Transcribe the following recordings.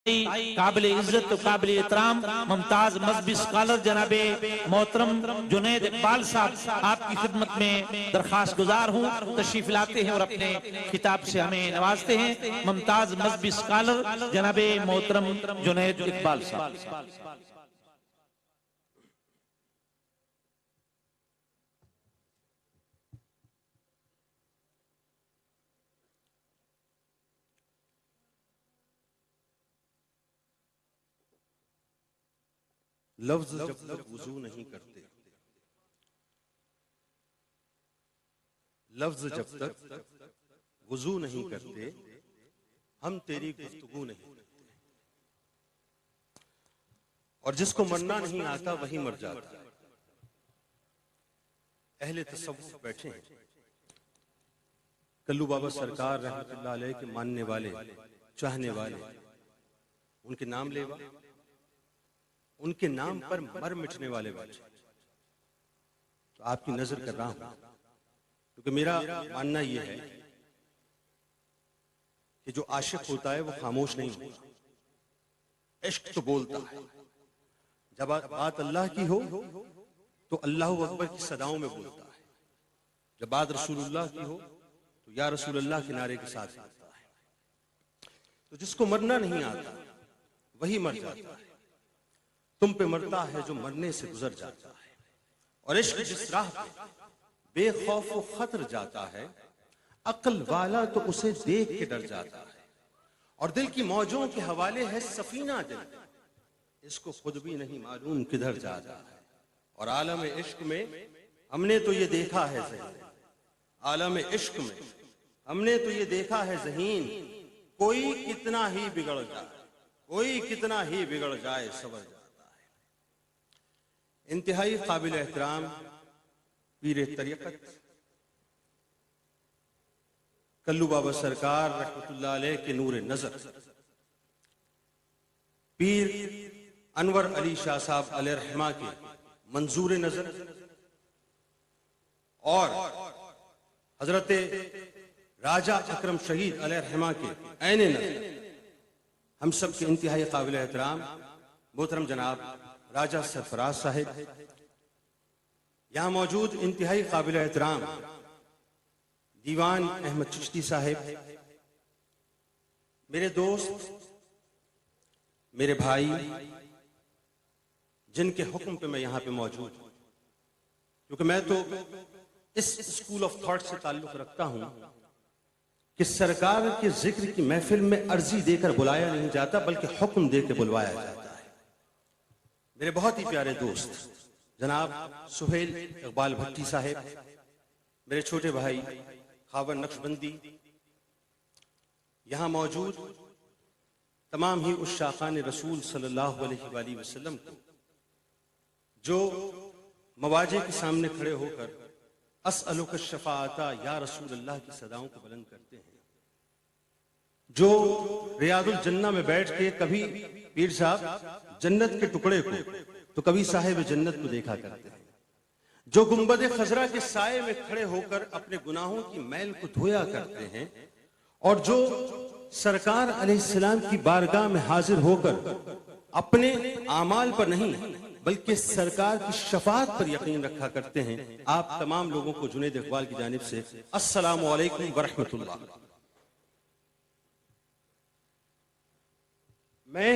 काबिल इज्जत काबिल एहतराम मुमताज मजहबी स्कॉलर जनाबे मोहतरम जुनैद इकबाल साहब आपकी खिदमत में दरखास्त गुजार हूँ, तशरीफ लाते हैं और अपने खिताब से हमें नवाजते हैं। मुमताज मजहबी स्कॉलर जनाबे मोहतरम जुनैद इकबाल साहब। लफ्ज जब तक वुजू नहीं करते, लफ्ज जब तक वुजू नहीं करते, हम तेरी गुफ्तगू नहीं करते। और जिसको मरना नहीं आता वही मर जाता है। अहले तसव्वुफ बैठे हैं, कल्लू बाबा सरकार रहमतुल्लाह अलैह के मानने वाले, चाहने वाले, उनके नाम लेवा, उनके नाम पर मर मिटने वाले बैठे। तो आपकी नजर कर रहा हूं, क्योंकि मेरा मानना यह है कि जो आशिक होता है वो खामोश नहीं होता, इश्क तो बोलता है। जब बात अल्लाह की हो तो अल्लाहु अकबर की सदाओं में बोलता है, जब बात रसूलुल्लाह की हो तो या रसूलुल्लाह के नारे के साथ बोलता है। तो जिसको मरना नहीं आता वही मर जाता है। तुम पे मरता है जो मरने से गुजर जाता है। और इश्क जिस राह पे बेखौफ व खतर जाता है, अक्ल वाला तो उसे देख के डर जाता है। और दिल की मौजों के हवाले है सफीना दिल, इसको खुद भी नहीं मालूम किधर जाता है। और आलम इश्क में हमने तो ये देखा है ज़हीन, आलम इश्क में हमने तो ये देखा है ज़हीन, कोई कितना ही बिगड़ जाए, कोई कितना ही बिगड़ जाए सबर जाता है। इंतहाई काबिल एहतराम पीर तरीक़त कल्लू बाबा सरकार रहमतुल्लाह अलैह के नूर नजर पीर अनवर अली शाह साहब अलैहिर्रहमा के मंजूर नजर और हजरत राजा अकरम शहीद अलैहिर्रहमा के ऐने नजर, हम सब के इंतहाई काबिल एहतराम मोहतरम जनाब राजा सरफराज साहिब, यहां मौजूद इंतहाई काबिल एहतराम दीवान अहमद चिश्ती साहिब, मेरे दोस्त, मेरे भाई, जिनके हुक्म पे मैं यहां पे मौजूद हूं, क्योंकि मैं तो इस स्कूल ऑफ थॉट से ताल्लुक रखता हूं कि सरकार के जिक्र की महफिल में अर्जी देकर बुलाया नहीं जाता, बल्कि हुक्म देकर बुलवाया जाता है। मेरे बहुत ही प्यारे दोस्त जनाब सुहेल इकबाल भट्टी साहब, मेरे छोटे भाई खावर नक्शबंदी, यहां मौजूद तमाम ही उस शाखान रसूल सल्लल्लाहु अलैहि वसल्लम को जो मवाजे के सामने खड़े होकर अस्अलुका शफाअता या रसूल अल्लाह की सदाओं को बुलंद करते हैं, जो रियादुल जन्ना में बैठ के कभी पीर साहब जन्नत के टुकड़े को तो कभी साहिब जन्नत को देखा करते हैं, जो गुंबद खजरा के साये में खड़े होकर अपने गुनाहों की मैल को धोया करते हैं, और जो सरकार अलैहिस्सलाम की बारगाह में हाजिर होकर अपने आमाल पर नहीं बल्कि सरकार की शफाअत पर यकीन रखा करते हैं। आप तमाम लोगों को जुनैद इकबाल की जानिब से अस्सलामु अलैकुम व रहमतुल्लाह। मैं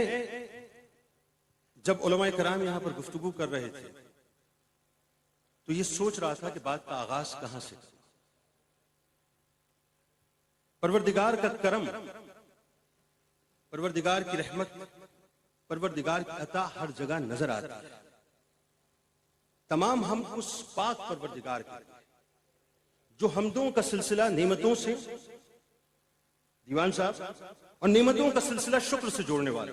जब उलमाए कराम यहां पर गुफ्तगू कर रहे थे तो ये सोच रहा था कि बात का आगाज कहां से करूं। परवरदिगार का करम, परवरदिगार की रहमत, परवरदिगार की अता हर जगह नजर आती है। तमाम हम उस पाक परवरदिगार के जो हमदों का सिलसिला नेमतों से, दीवान साहब, और नेमतों का सिलसिला शुक्र से जोड़ने वाला,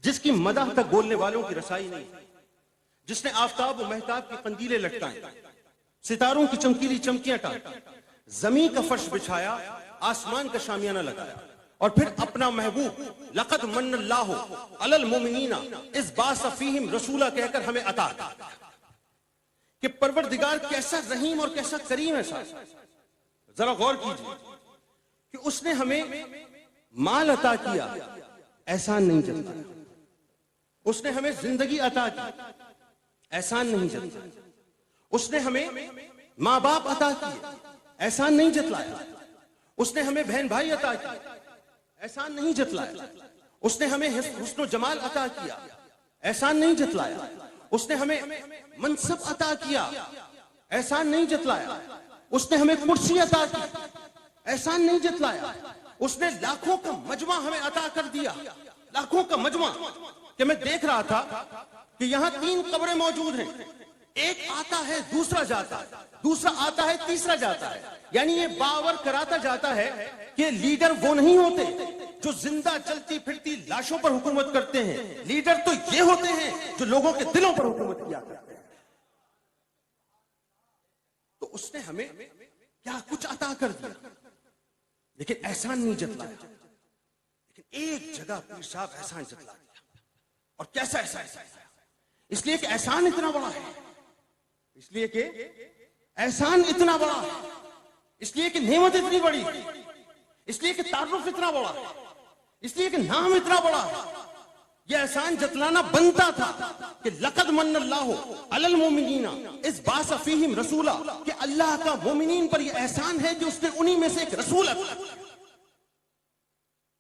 जिसकी मदह तक बोलने वालों की रसाई नहीं, जिसने आफताब और महताब की कंदीलें लटकाई, सितारों की चमकीली चमकियां टांगी, जमीन का फर्श बिछाया, आसमान का शामियाना लगाया, और फिर अपना महबूब लक़द मन्नल्लाहु अलल मोमिनीना इज़ बाअस फ़ीहिम रसूला कहकर हमें अता किया। कि परवरदिगार कैसा रहीम और कैसा करीम है साहब, जरा गौर कीजिए कि उसने हमें माल अता किया, एहसान नहीं जताया। उसने हमें जिंदगी अता की, एहसान नहीं जताया। उसने हमें माँ बाप अता किए, एहसान नहीं जतलाया। उसने हमें बहन भाई अता किए, एहसान नहीं जतलाया। उसने हमें हुस्न जमाल अता किया, एहसान नहीं जतलाया। उसने हमें मनसब अता किया, एहसान नहीं जतलाया। उसने हमें कुर्सी अता की, एहसान नहीं जतलाया। उसने लाखों का मजमा हमें अता कर दिया, लाखों का मजमा। कि मैं देख रहा था कि यहां 3 कब्रें मौजूद हैं, एक आता है, दूसरा जाता है, दूसरा आता है, तीसरा जाता है। यानी ये बावर कराता जाता है कि लीडर वो नहीं होते जो जिंदा चलती फिरती लाशों पर हुकूमत करते हैं। लीडर तो ये होते हैं जो लोगों के दिलों पर हुकूमत किया करते हैं। तो उसने हमें क्या कुछ अता कर दिया, लेकिन एहसान नहीं जतलाया। लेकिन एक जगह पीर साहब एहसान जतला दिया। और कैसा एहसान? इसलिए कि एहसान इतना बड़ा है, इसलिए कि एहसान इतना बड़ा है, इसलिए कि नेमत इतनी बड़ी, इसलिए कि तारुफ इतना बड़ा है, इसलिए कि नाम इतना बड़ा है। यह एहसान जतलाना बनता था कि लक़द मन्नल्लाहु अलल मोमिनीना इज़ बाअस फ़ीहिम रसूला, कि अल्लाह का मोमिनीन पर यह एहसान है कि उसने उन्हीं में से एक रसूल अता किया।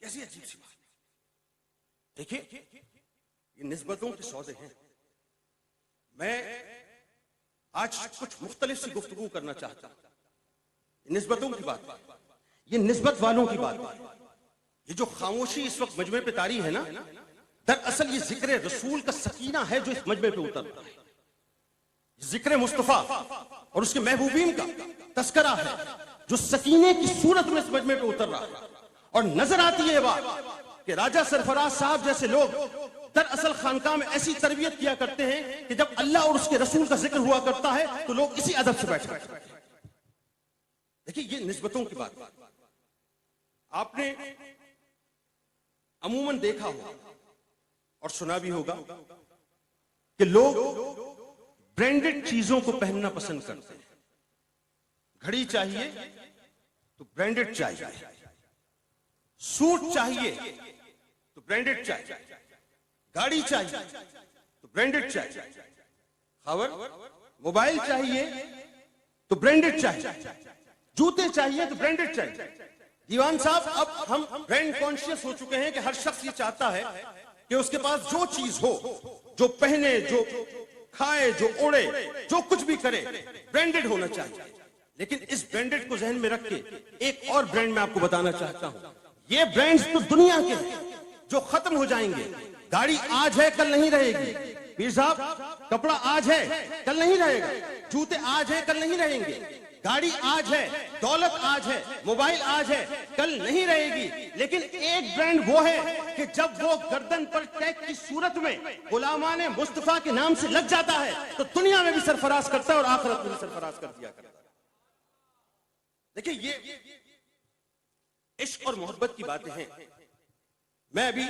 कैसी अजीब सी बात। देखिए, ये निस्बतों के सौदे हैं। मैं आज कुछ मुख्तलिफ सी गुफ्तगू करना चाहता हूं। निस्बतों की बात, ये निस्बत वालों की बात, ये जो खामोशी इस वक्त मजमे पे तारी है ना, दरअसल ये जिक्र रसूल का सकीना है जो इस मजमे पे उतर रहा है। जिक्र मुस्तफा और उसके महबूबीन का तस्करा है जो सकीने की सूरत में इस मजमे पे उतर रहा है। और नजर आती है बात कि राजा सरफराज साहब जैसे लोग दरअसल खानकाह में ऐसी तरबियत किया करते हैं कि जब अल्लाह और उसके रसूल का जिक्र हुआ करता है तो लोग इसी अदब से बैठते हैं। देखिए, ये निस्बतों की बात। आपने अमूमन देखा होगा और सुना भी होगा कि लोग ब्रांडेड चीजों को पहनना पसंद करते हैं। घड़ी चाहिए तो ब्रांडेड चाहिए, सूट चाहिए तो ब्रांडेड चाहिए, गाड़ी चाहिए तो ब्रांडेड चाहिए, खबर मोबाइल चाहिए तो ब्रांडेड चाहिए, जूते चाहिए तो ब्रांडेड चाहिए। दीवान साहब, अब हम ब्रांड कॉन्शियस हो चुके हैं कि हर शख्स ये चाहता है कि उसके पास जो चीज हो, जो पहने, जो खाए, जो ओढ़े, जो कुछ भी करे, ब्रांडेड होना चाहिए। लेकिन इस ब्रांडेड को जहन में रख के एक और ब्रांड मैं आपको बताना चाहता हूं। ये ब्रांड्स तो दुनिया के हैं जो खत्म हो जाएंगे। गाड़ी आज है, कल नहीं रहेगी। पीर साहब, कपड़ा आज है, कल नहीं रहेगा। जूते आज है, कल नहीं रहेंगे। गाड़ी आज है, दौलत आज है, मोबाइल आज है, कल नहीं रहेगी। लेकिन एक ब्रांड वो है कि जब वो गर्दन पर टैग की सूरत में गुलामाने मुस्तफा के नाम से लग जाता है तो दुनिया में भी सरफराज करता है और आखिरत में भी सरफराज कर दिया करता है। देखिए, ये इश्क और मोहब्बत की बातें हैं। मैं अभी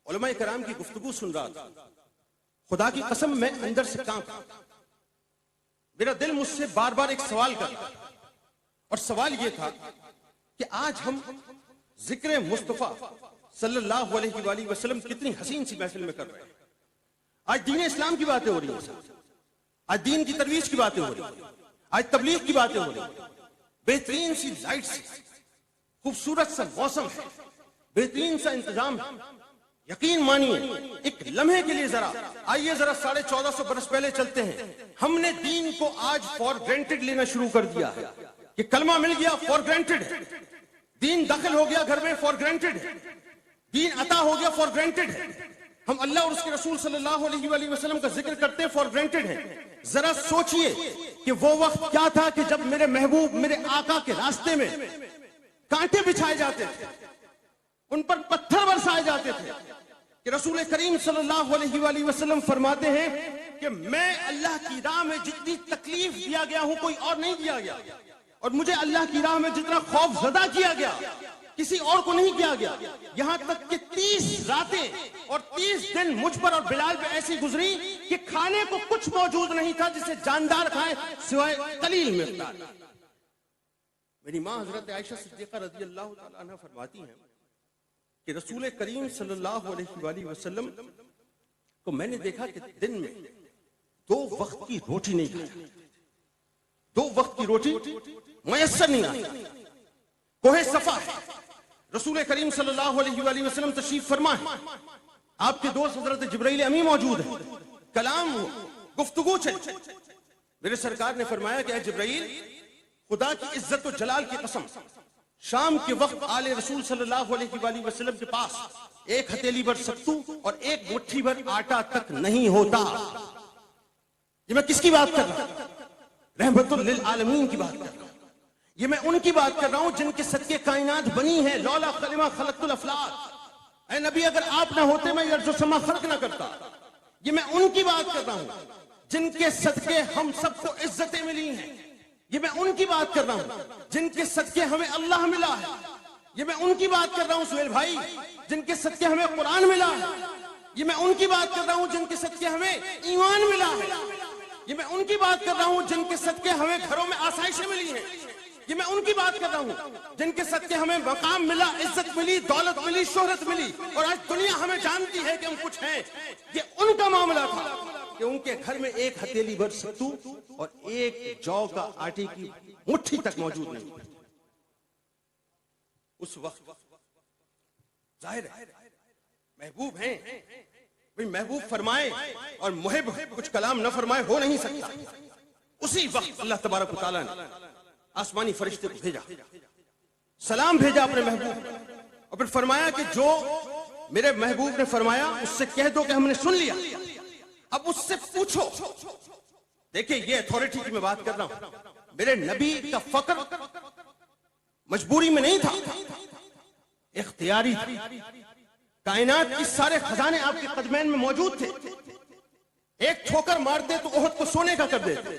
उलमाए कराम की गुफ्तगू सुन रहा था। खुदा की कसम, मैं अंदर से कांपा। मेरा दिल मुझसे बार बार एक सवाल कर रहा था, और सवाल यह था कि आज हम जिक्र मुस्तफा सल्लल्लाहु अलैहि वसल्लम कितनी हसीन सी महफिल में कर रहे हैं। आज दीन इस्लाम की बातें हो रही हैं, आज दीन की तरवीज की बातें हो रही हैं, आज तबलीग की बातें हो रही हैं। बेहतरीन सी लाइट्स, खूबसूरत सा मौसम है, बेहतरीन सा इंतजाम है। यकीन मानिए, एक लम्हे के लिए जरा आइए, जरा 1450 बरस पहले चलते हैं। हमने दीन को आज फॉर ग्रांटेड लेना शुरू कर दिया है कि कलमा मिल गया, फॉर ग्रांटेड है। दीन दाखिल हो गया घर में, फॉर ग्रांटेड है। दीन अता हो गया, फॉर ग्रांटेड है। हम अल्लाह और उसके रसूल सल्लल्लाहु अलैहि वसल्लम का जिक्र करते हैं, फॉर ग्रांटेड है। जरा सोचिए कि वो वक्त क्या था कि जब मेरे महबूब, मेरे आका के रास्ते में कांटे बिछाए जाते थे, उन पर पत्थर बरसाए जाते थे, कि रसूल करीम सल्लल्लाहु अलैहि वसल्लम फरमाते हैं कि मैं अल्लाह की राह में जितनी तकलीफ दिया गया हूं, कोई और नहीं दिया गया, और मुझे अल्लाह की राह में जितना खौफ ज़दा किया गया, किसी और को नहीं किया गया। यहां तक कि 30 रातें और 30 दिन मुझ पर और बिलाल पे ऐसी गुजरी कि खाने को कुछ मौजूद नहीं था जिसे जानदार खाए सिवाय कलील मिक़दार। मेरी मां हजरत आयशा सिद्दीक़ा रज़ियल्लाहु तआला अन्हा फरमाती हैं कि रसूल करीम सल्लल्लाहु अलैहि वसल्लम को मैंने देखा कि दिन में 2 वक्त की रोटी नहीं खाती, 2 वक्त की रोटी मुयस्सर नहीं आती। कोहे सफा है, रसूल करीम सल्लल्लाहु अलैहि वसल्लम तशरीफ फरमा है, आपके दोस्त हजरत जिब्राइल अमी मौजूद है, कलाम हो, गुफ्तगू चली। मेरे सरकार ने फरमाया कि जिब्राइल, खुदा की इज्जत और जलाल की कसम, शाम के वक्त आले रसूल सल्लल्लाहु अलैहि वसल्लम के पास 1 हथेली भर सत्तू और 1 मुट्ठी भर आटा तक नहीं होता। ये मैं किसकी बात कर रहा हूं? रहमतुल लिल आलमीन की बात कर रहा हूं। ये मैं उनकी बात कर रहा हूं जिनके सदके कायनात बनी है। लौला कलिमा खलक़तुल अफलाक, ऐ नबी अगर आप ना होते मैं अर्ज़ व समा खल्क ना करता। ये मैं उनकी बात कर रहा हूं जिनके सदके हम सबको इज्जतें मिली हैं। ये मैं उनकी बात कर रहा हूं जिनके सदके हमें अल्लाह मिला है। ये मैं उनकी बात कर रहा हूं सुहेल भाई, जिनके सदके हमें कुरान मिला है। ये मैं उनकी बात कर रहा हूं जिनके सदके हमें ईमान मिला है। ये मैं उनकी बात कर रहा हूं जिनके सदके हमें घरों में आसाइशें मिली हैं। ये मैं उनकी बात कर रहा हूं जिनके सदके हमें मकाम मिला, इज्जत मिली, दौलत मिली, शोहरत मिली और आज दुनिया हमें जानती है कि हम कुछ हैं। ये उनका मामला था कि उनके घर में 1 हथेली भर सत्तू और 1 जौ का आटे की मुट्ठी तक मौजूद नहीं। उस वक्त जाहिर है महबूब हैं, भाई महबूब फरमाए और मुहिब कुछ कलाम न फरमाए हो नहीं सकता। उसी वक्त अल्लाह तबारक व तआला ने आसमानी फरिश्ते को भेजा, सलाम भेजा अपने महबूब और फिर फरमाया कि जो मेरे महबूब ने फरमाया उससे कह दो कि हमने सुन लिया, अब उससे पूछो। देखिए ये अथॉरिटी की मैं बात कर रहा हूं। मेरे नबी का फक्र मजबूरी में नहीं था, इख्तियारी था। कायनात के सारे खजाने आपके कदमैन में मौजूद थे। एक ठोकर मारते तो ओहद को सोने का कर देते,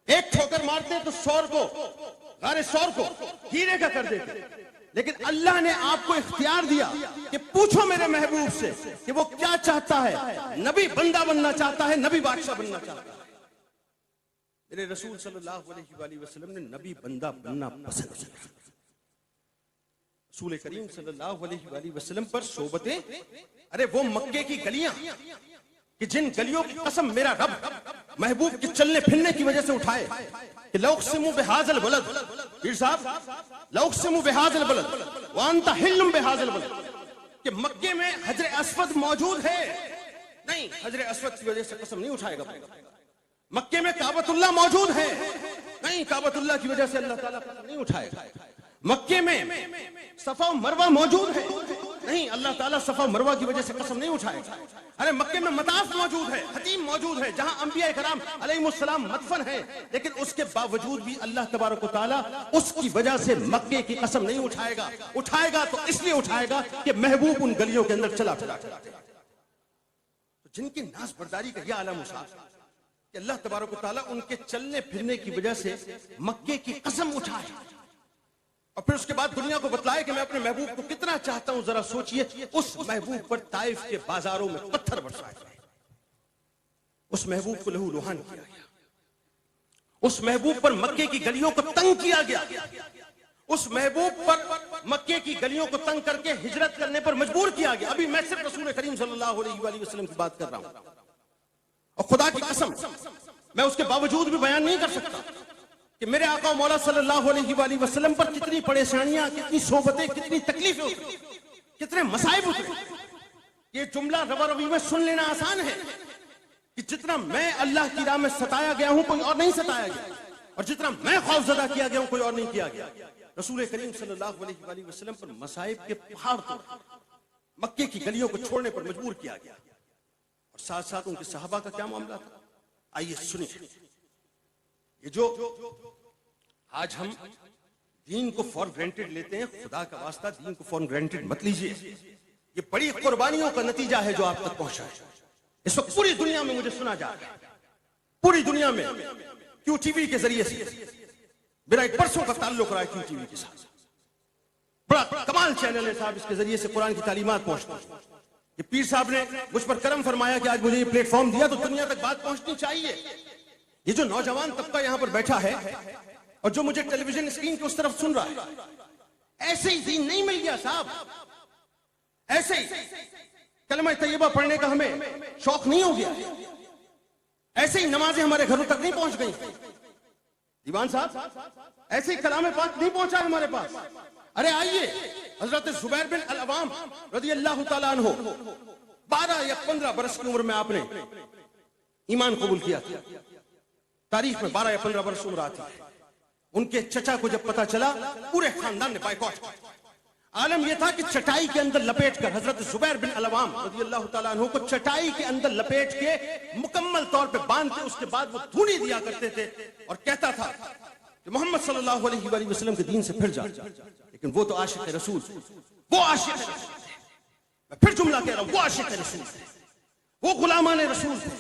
एक ठोकर मारते तो सौर को, गारे सौर को हीरे का कर देते। लेकिन अल्लाह ने आपको इख्तियार दिया कि पूछो मेरे महबूब से कि वो क्या चाहता है। नबी बंदा बनना चाहता है, नबी बादशाह बनना चाहता है। मेरे रसूल सल्लल्लाहु अलैहि वसल्लम ने नबी बंदा बनना पसंद किया। रसूल करीम सल्लल्लाहु अलैहि वसल्लम पर सोबतें, अरे वो मक्के की गलियां कि जिन गलियों की कसम मेरा रब महबूब के चलने फिरने की वजह से उठाए कि लौक़सिमु बिहाज़ल बलद, पीर साहब लौक़सिमु बिहाज़ल बलद व अंत हिल्लुम बिहाज़ल बलद, कि मक्के में हजर अस्वद मौजूद है। नहीं, हजर अस्वद की वजह से कसम नहीं उठाएगा। मक्के में काबतुल्लाह मौजूद है। नहीं, काबतुल्लाह की वजह से अल्लाह ताला कसम नहीं उठाएगा। मक्के में सफा मरवा मौजूद है। नहीं, अल्लाह ताला सफा मरवा की वजह से कसम नहीं उठाएगा। अरे मक्के में मताफ मौजूद है, हतीम मौजूद है, जहां अंबिया कराम अलैहिमुस्सलाम मदफन है, लेकिन उसके बावजूद भी अल्लाह तबारक व तआला उसकी वजह से मक्के की कसम नहीं उठाएगा। उठाएगा तो इसलिए उठाएगा कि महबूब उन गलियों के अंदर चला फिरा। तो जिनकी नाज बर्दारी का यह आला मुसाफ कि अल्लाह तबारक व तआला उनके चलने फिरने की वजह से मक्के की कसम उठाए और फिर उसके बाद दुनिया को बतलाए कि मैं अपने महबूब को कितना चाहता हूं। जरा सोचिए, उस महबूब पर ताइफ के बाजारों में पत्थर बरसाए गए, उस महबूब को लहू लुहान किया गया, उस महबूब पर मक्के की गलियों को तंग किया गया, उस महबूब पर मक्के की गलियों को तंग करके हिजरत करने पर मजबूर किया गया। अभी मैं सिर्फ रसूल करीम सल्लल्लाहु अलैहि वसल्लम की बात कर रहा हूं और खुदा की कसम मैं उसके बावजूद भी बयान नहीं कर सकता कि मेरे आका मौला सल्लल्लाहु अलैहि वसल्लम पर कितनी परेशानियां, कितनी सोबतें, कितनी तकलीफें उतरी, कितने मसाइब उतरे। ये जुमला रवा रवी में सुन लेना आसान है कि जितना मैं अल्लाह की राह में सताया गया हूं कोई और नहीं सताया गया, और जितना मैं खौफजदा किया गया हूं कोई और नहीं किया गया। रसूल करीम सल्लल्लाहु अलैहि वसल्लम पर मसाइब के पहाड़ तोड़ मक्के की गलियों को छोड़ने पर मजबूर किया गया, और साथ साथ उनके सहाबा का क्या मामला था, आइए सुनिए। ये जो आज हम दीन को फॉर ग्रांटेड लेते हैं, खुदा का वास्ता दीन को फॉर ग्रांटेड मत लीजिए। ये बड़ी कुर्बानियों का नतीजा है जो आप तक पहुंचा है। इस वक्त पूरी दुनिया में मुझे सुना जा रहा है, पूरी दुनिया में QTV के जरिए से मेरा एक परसों का ताल्लुक रहा है QTV के साथ। बड़ा कमाल चैनल है साहब, इसके जरिए से कुरान की तालीमात पहुंचती है। ये पीर साहब ने मुझ पर करम फरमाया कि आज मुझे ये प्लेटफॉर्म दिया, तो दुनिया तक बात पहुंचनी चाहिए। ये जो नौजवान तबका यहां पर बैठा है और जो मुझे टेलीविजन स्क्रीन के उस तरफ सुन रहा है, ऐसे ही दीन नहीं मिल गया साहब। ऐसे ही कलमा तैयबा पढ़ने का हमें शौक नहीं हो गया, ऐसे ही नमाजें हमारे घरों तक नहीं पहुंच गई। दीवान साहब, ऐसे ही कलाम पाक नहीं पहुंचा हमारे पास। अरे आइए, हजरत जुबैर बिन अल अवाम रज़ी अल्लाह तआला अन्हु 12 या 15 बरस की उम्र में आपने ईमान कबूल किया था। तारीख में 12 या 15 बरस उम्र आती है। उनके चचा को जब पता चला, पूरे खानदान ने बाइकआउट किया। आलम यह था कि चटाई के अंदर लपेट कर हजरत जुबैर बिन अल अवाम रज़ी अल्लाह तआला अन्हु को चटाई के अंदर लपेट के मुकम्मल तौर पे बांध के उसके बाद वो धूनी दिया करते थे और कहता था कि मोहम्मद सल्लल्लाहु अलैहि वसल्लम के दीन से फिर जा। लेकिन वो तो आशिक रसूल, वो आशिक रसूल थे। मैं फिर जुमला कह रहा हूं, वो आशिक रसूल थे, वो गुलामान रसूल थे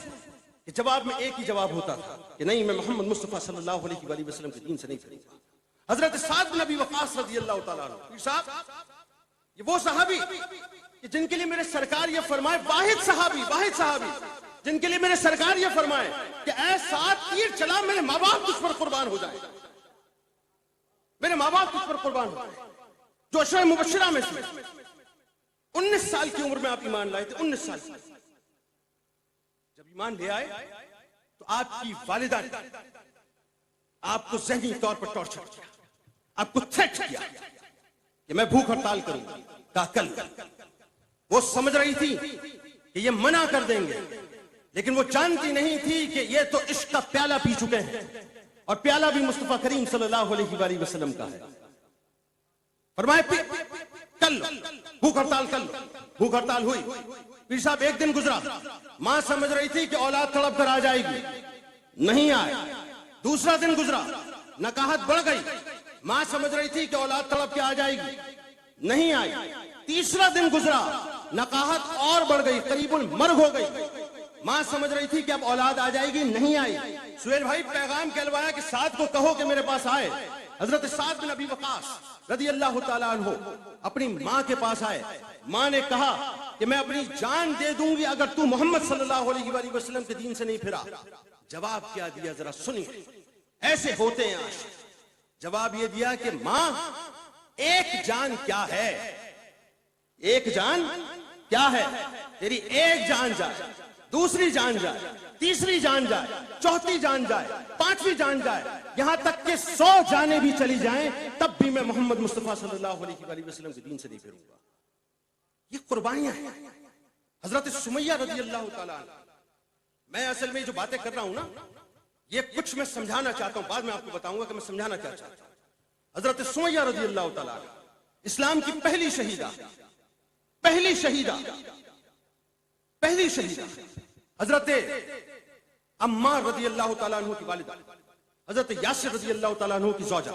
कि जवाब में एक ही जवाब होता था कि नहीं, मैं मोहम्मद मुस्तफा सल्लल्लाहु अलैहि वसल्लम के दीन से नहीं फिरूंगा। हजरत साद बिन अबी वक़ास रज़ी अल्लाह तआला अन्हु साहब, ये वो सहाबी कि जिनके लिए मेरे सरकार ये फरमाए, वाहिद सहाबी जिनके लिए मेरे सरकार ये फरमाए कि ऐ साद, तीर चला, मेरे माँ बाप तुझ पर कुर्बान हो जाए, मेरे माँ बाप तुझ पर कुर्बान हो जाए। जो अशरा मुबश्शिरा में से 19 साल की उम्र में आप ईमान लाए थे। 19 साल जब ईमान ले आए तो आपकी वालिदा ने आपको ज़हनी तौर पर टॉर्चर किया, आपको थ्रेट किया कि मैं भूख हड़ताल करूंगा। कहा कल। वो समझ रही थी कि ये मना कर देंगे, लेकिन वो जानती नहीं थी कि ये तो इश्क का प्याला पी चुके हैं और प्याला भी मुस्तफा करीम सल्लल्लाहु अलैहि वसल्लम का है। फरमाए कल भूख हड़ताल कर लो। भूख हड़ताल हुई। पीर साहब, एक दिन गुजरा, मां समझ रही थी कि औलाद तड़प कर आ जाएगी, नहीं आए। दूसरा दिन गुजरा, नकाहत बढ़ गई, मां समझ रही थी कि औलाद तड़प के आ जाएगी, नहीं आई। तीसरा दिन गुजरा, नकाहत और बढ़ गई, करीबन मर्ग हो गई, मां समझ रही थी कि अब औलाद आ जाएगी, नहीं आई। सुहेल भाई पैगाम कहलवाया कि साद को कहो कि मेरे पास आए। हजरत साद बिन अबी वक़ास रज़ी अल्लाह तआला अन्हु अपनी मां के पास आए। मां ने कहा कि मैं अपनी जान दे दूंगी अगर तू मोहम्मद सल्लल्लाहु अलैहि वसल्लम के दीन से नहीं फिरा। जवाब क्या दिया, जरा सुनिए, ऐसे होते हैं आज। जवाब ये दिया कि मां, एक जान क्या है, एक जान क्या है, तेरी एक जान जाए, दूसरी जान जाए, तीसरी जान जाए, चौथी जान जाए, पांचवी जान जाए, यहां तक कि 100 जाने भी चली जाएं, तब भी मैं मोहम्मद मुस्तफा सल्लल्लाहु अलैहि वसल्लम के दीन से नहीं फिरूंगा। ये कुर्बानियां हैं। हजरत सुमैया रज़ी अल्लाह तआला अन्हा, मैं असल में जो बातें कर रहा हूं ना, ये कुछ मैं समझाना चाहता हूं, बाद में आपको बताऊंगा कि मैं समझाना क्या चाहता हूं। हजरत सुमैया रज़ी अल्लाह तआला अन्हा इस्लाम की पहली शहीदा हजरत अम्मार रज़ी अल्लाह तआला अन्हु की वालिदा, हजरत यासिर रज़ी अल्लाह तआला अन्हु की ज़ौजा।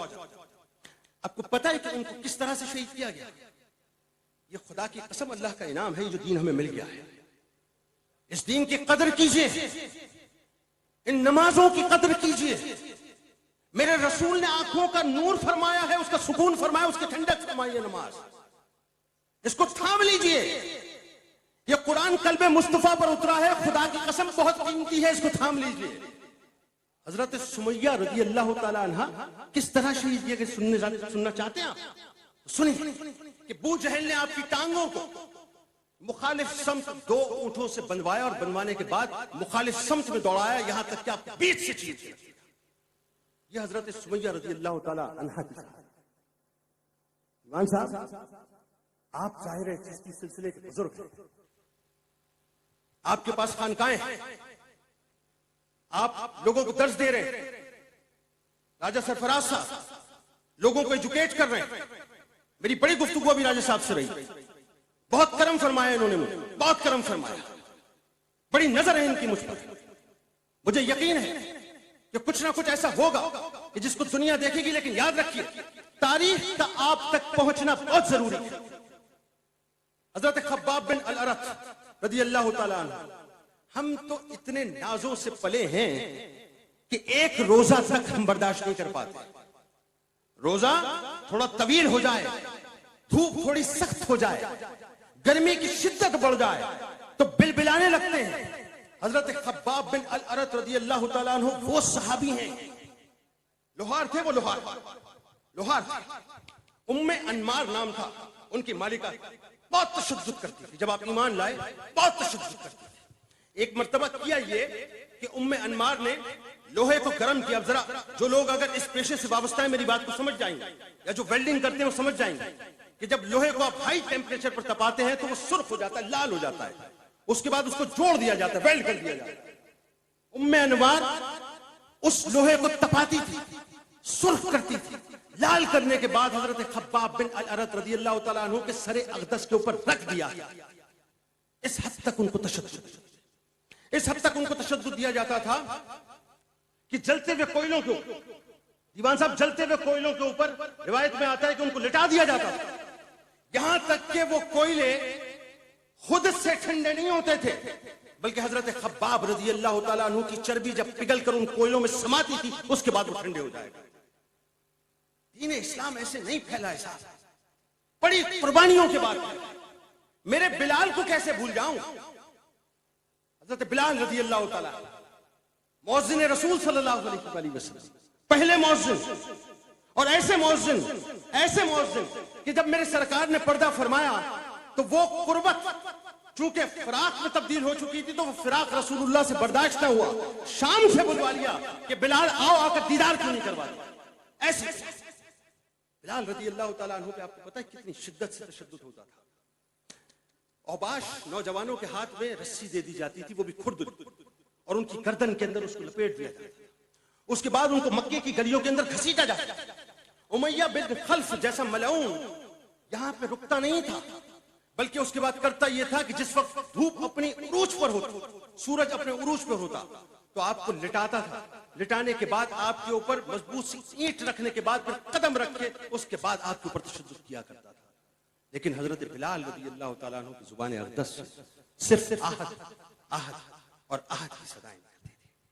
आपको पता है कि उनको किस तरह से शहीद किया गया? ये खुदा की कसम, अल्लाह का इनाम है, जो दीन हमें मिल गया है। इस दीन की कदर कीजिए, इन नमाजों की कदर कीजिए। मेरे रसूल ने आंखों का नूर फरमाया है, उसका सुकून फरमाया, उसकी ठंडक फरमाई है नमाज। इसको थाम लीजिए। ये कुरान कल्बे मुस्तफा पर उतरा है, खुदा की कसम बहुत कीमती है, इसको थाम लीजिए। हजरत सुमैया रज़ी अल्लाह तआला अन्हा किस तरह शहीद किए गए सुनना चाहते हैं आप? सुनिए कि बू जहल ने आपकी टांगों को मुखालिफ समत 2 ऊंटों से बंधवाया और बनवाने के बाद मुखालिफ समत में दौड़ाया, यहां तक कि आप बीच से चीर दिया। यह हजरत सुमैया रज़ी अल्लाह तआला अन्हा की ईमान साहब, आप ज़ाहिर चिश्ती सिलसिले के बुजुर्ग हैं, आपके पास खानकाएं हैं, आप लोगों को दर्ज दे रहे हैं, राजा सरफराज साहब लोगों को एजुकेट कर रहे हैं। मेरी बड़ी गुफ्तगू अभी राजा साहब से रही, बहुत करम फरमाया इन्होंने मुझे, बहुत करम फरमाया, बड़ी नजर है इनकी मुझ पर। मुझे यकीन है कि कुछ ना कुछ ऐसा होगा कि जिसको दुनिया देखेगी। लेकिन याद रखिए, तारीख का आप तक पहुंचना बहुत जरूरी है। हजरत खब्बाब बिन अल अरत रज़ी अल्लाह तआला अन्हु, हम तो इतने नाजों से पले हैं कि एक रोजा तक हम बर्दाश्त नहीं कर पाते। रोजा थोड़ा तवील हो जाए, धूप थोड़ी सख्त हो जाए, गर्मी की शिद्दत बढ़ जाए तो बिलबिलाने लगते हैं। हजरत खब्बाब बिन अल अरत रज़ी अल्लाह तआला अन्हु वो सहाबी हैं, लोहार थे, वो लोहार थे। उम्मे अनमार नाम था उनकी मालिका, बहुत तशद्दुद करती थी। जब आप ईमान लाए बहुत तशद्दुद करती थी। एक मर्तबा किया ये कि उम्मे अनमार ने लोहे को गर्म किया। अब जरा जो लोग अगर इस पेशे से वाबस्ता है मेरी बात को समझ जाएंगे, या जो वेल्डिंग करते हैं वो समझ जाएंगे कि जब लोहे को आप हाई टेम्परेचर पर तपाते हैं तो वो सुर्ख हो जाता है, लाल हो जाता है। उसके बाद उसको जोड़ दिया जाता है, वेल्ड कर दिया जाता है। उम्मे अनवार उस लोहे को तपाती थी, सुर्ख करती थी। लाल करने के बाद हजरत खब्बाब बिन अल-अरत रज़ियल्लाहु तआला अन्हु के सरे अक़दस के ऊपर रख दिया। इस हद तक उनको तशद्दुद दिया जाता था कि जलते हुए कोयलों के ऊपर, दीवान साहब, जलते हुए कोयलों के ऊपर रिवायत में आता है कि उनको लिटा दिया जाता था। यहां तक कि वो कोयले खुद से ठंडे नहीं होते थे, बल्कि हजरत खब्बाब रज़ियल्लाहु तआला अन्हु की चर्बी जब पिघल कर उन कोयलों में समाती थी उसके बाद वो ठंडे हो जाएगा। दीन इस्लाम ऐसे नहीं फैला है साहब, बड़ी कुर्बानियों के बाद। मेरे बिलाल को कैसे भूल जाऊं? हजरत बिलाल रज़ियल्लाहु तआला मुअज्जिन रसूल सल्लल्लाहु अलैहि वसल्लम, पहले मुअज्जिन, और ऐसे मुअज्जिन कि जब मेरे सरकार ने पर्दा फरमाया तो वो कुर्बत चूंकि फिराक में तब्दील हो चुकी थी, तो वो फिराक रसूलुल्लाह से बर्दाश्त न हुआ। शाम से बुलवा लिया कि बिलाल आओ, आकर दीदार क्यों नहीं करवा दिया। ऐसे बिलाल रज़ियल्लाहु तआला अन्हु पे आपको पता है कितनी शिद्दत से तशद्दुद होता था। औबाश नौजवानों के हाथ में रस्सी दे दी जाती थी, वो भी खुर्द, और उनकी गर्दन के अंदर उसको लपेट दिया जाता था। उसके बाद उनको मक्के की गलियों के अंदर घसीटा जाता। उमैया बिन खल्फ जैसा मलऊन यहां पे रुकता नहीं था, बल्कि उसके बाद करता यह था कि जिस वक्त धूप अपनी उरूज पर होती, सूरज अपने उरूज पर होता, तो आपको लिटाता था। लिटाने के बाद आपके ऊपर मजबूत सी ईंट रखने के बाद फिर कदम रख के उसके बाद आपके ऊपर तशद्दुद किया करता था। लेकिन हजरत बिलाल रज़ियल्लाहु तआला अन्हु की जुबान अक़दस सिर्फ आहद और आहद की सदाएं करते।